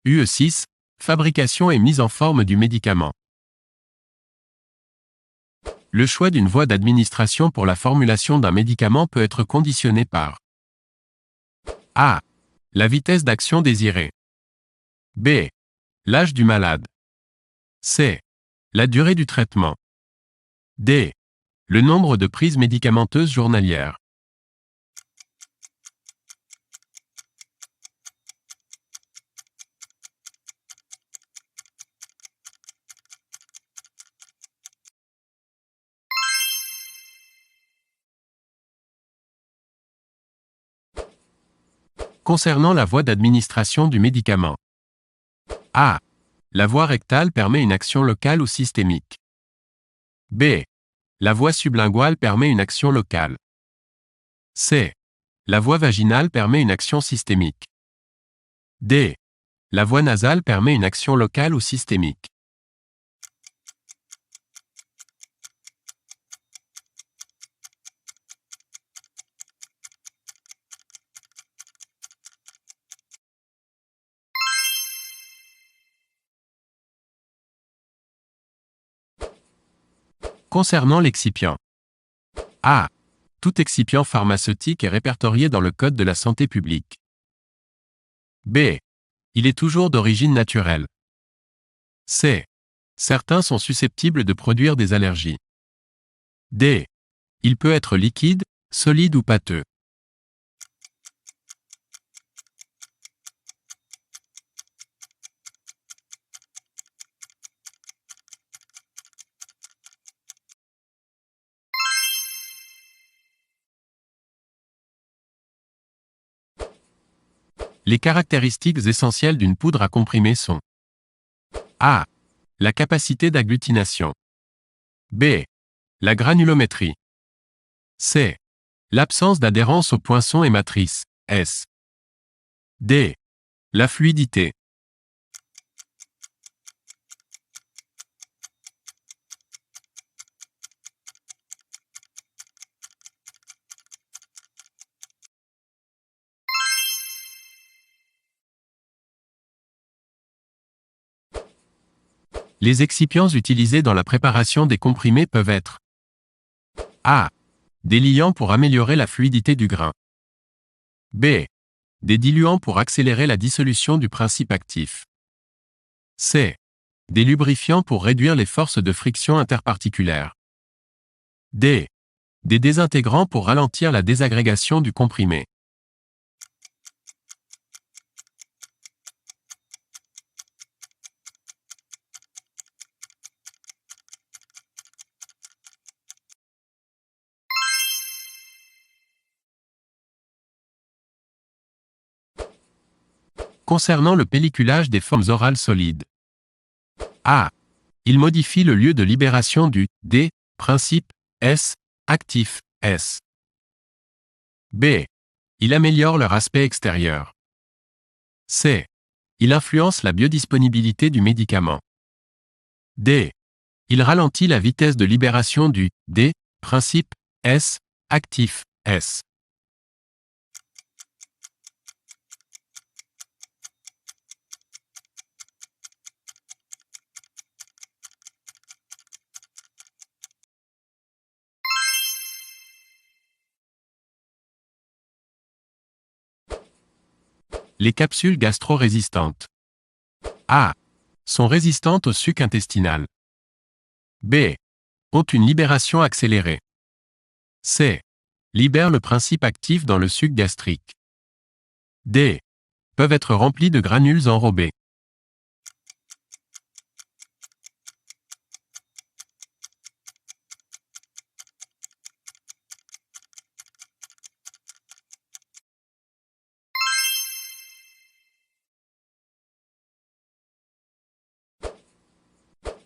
UE6, fabrication et mise en forme du médicament. Le choix d'une voie d'administration pour la formulation d'un médicament peut être conditionné par A. La vitesse d'action désirée. B. L'âge du malade. C. La durée du traitement. D. Le nombre de prises médicamenteuses journalières. Concernant la voie d'administration du médicament. A. La voie rectale permet une action locale ou systémique. B. La voie sublinguale permet une action locale. C. La voie vaginale permet une action systémique. D. La voie nasale permet une action locale ou systémique. Concernant l'excipient. A. Tout excipient pharmaceutique est répertorié dans le Code de la santé publique. B. Il est toujours d'origine naturelle. C. Certains sont susceptibles de produire des allergies. D. Il peut être liquide, solide ou pâteux. Les caractéristiques essentielles d'une poudre à comprimer sont A. La capacité d'agglutination. B. La granulométrie. C. L'absence d'adhérence aux poinçons et matrices, S. D. La fluidité. Les excipients utilisés dans la préparation des comprimés peuvent être A. Des liants pour améliorer la fluidité du grain. B. Des diluants pour accélérer la dissolution du principe actif. C. Des lubrifiants pour réduire les forces de friction interparticulaires. D. Des désintégrants pour ralentir la désagrégation du comprimé. Concernant le pelliculage des formes orales solides. A. Il modifie le lieu de libération du D, principe S, actif S. B. Il améliore leur aspect extérieur. C. Il influence la biodisponibilité du médicament. D. Il ralentit la vitesse de libération du D, principe S, actif S. Les capsules gastro-résistantes. A. Sont résistantes au suc intestinal. B. Ont une libération accélérée. C. Libèrent le principe actif dans le suc gastrique. D. Peuvent être remplies de granules enrobés.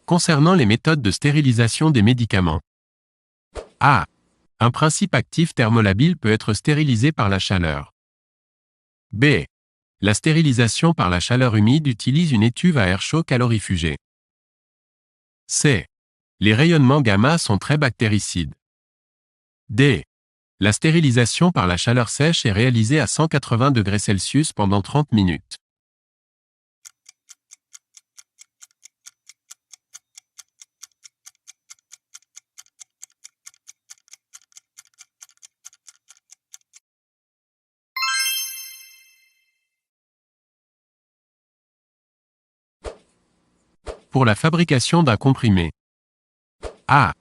Concernant les méthodes de stérilisation des médicaments. A. Un principe actif thermolabile peut être stérilisé par la chaleur. B. La stérilisation par la chaleur humide utilise une étuve à air chaud calorifugé. C. Les rayonnements gamma sont très bactéricides. D. La stérilisation par la chaleur sèche est réalisée à 180 °C pendant 30 minutes. Pour la fabrication d'un comprimé. A.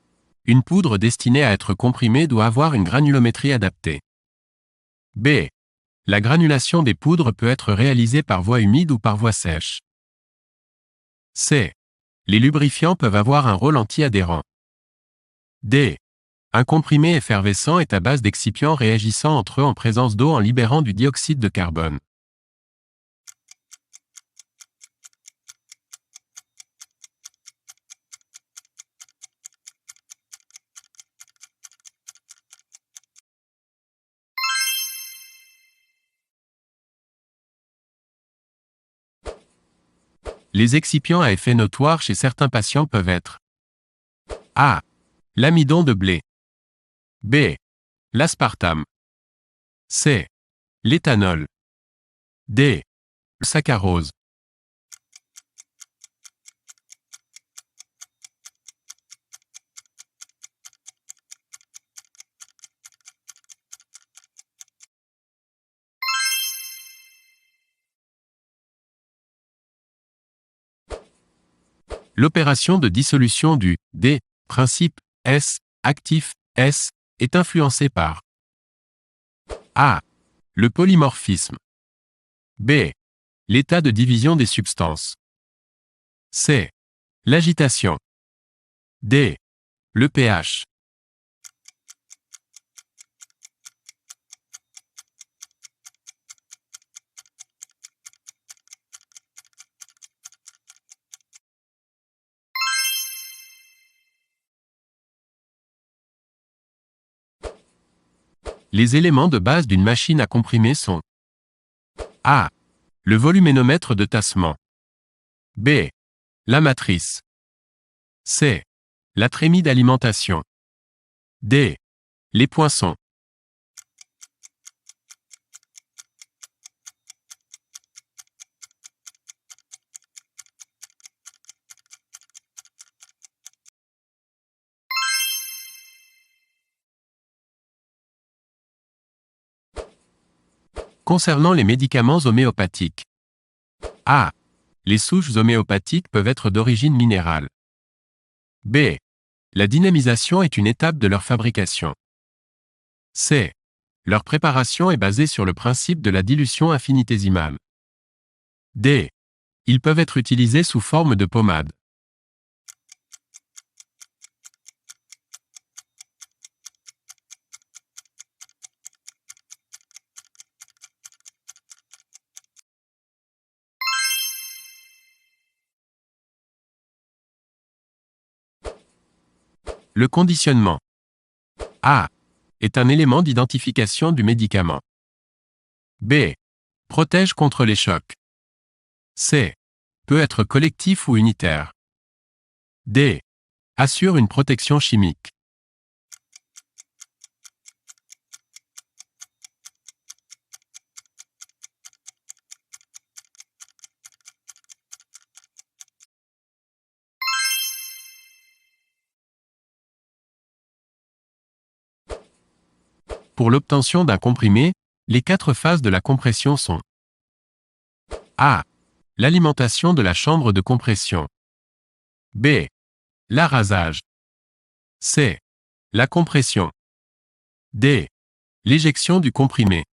Une poudre destinée à être comprimée doit avoir une granulométrie adaptée. B. La granulation des poudres peut être réalisée par voie humide ou par voie sèche. C. Les lubrifiants peuvent avoir un rôle anti-adhérent. D. Un comprimé effervescent est à base d'excipients réagissant entre eux en présence d'eau en libérant du dioxyde de carbone. Les excipients à effet notoire chez certains patients peuvent être A. L'amidon de blé. B. L'aspartame. C. L'éthanol. D. Le saccharose. L'opération de dissolution du D, principe S, actif S, est influencée par A. Le polymorphisme. B. L'état de division des substances. C. L'agitation. D. Le pH. Les éléments de base d'une machine à comprimer sont A. Le voluménomètre de tassement. B. La matrice. C. La trémie d'alimentation. D. Les poinçons. Concernant les médicaments homéopathiques. A. Les souches homéopathiques peuvent être d'origine minérale. B. La dynamisation est une étape de leur fabrication. C. Leur préparation est basée sur le principe de la dilution infinitésimale. D. Ils peuvent être utilisés sous forme de pommade. Le conditionnement. A. Est un élément d'identification du médicament. B. Protège contre les chocs. C. Peut être collectif ou unitaire. D. Assure une protection chimique. Pour l'obtention d'un comprimé, les 4 phases de la compression sont A. L'alimentation de la chambre de compression. B. L'arasage. C. La compression. D. L'éjection du comprimé.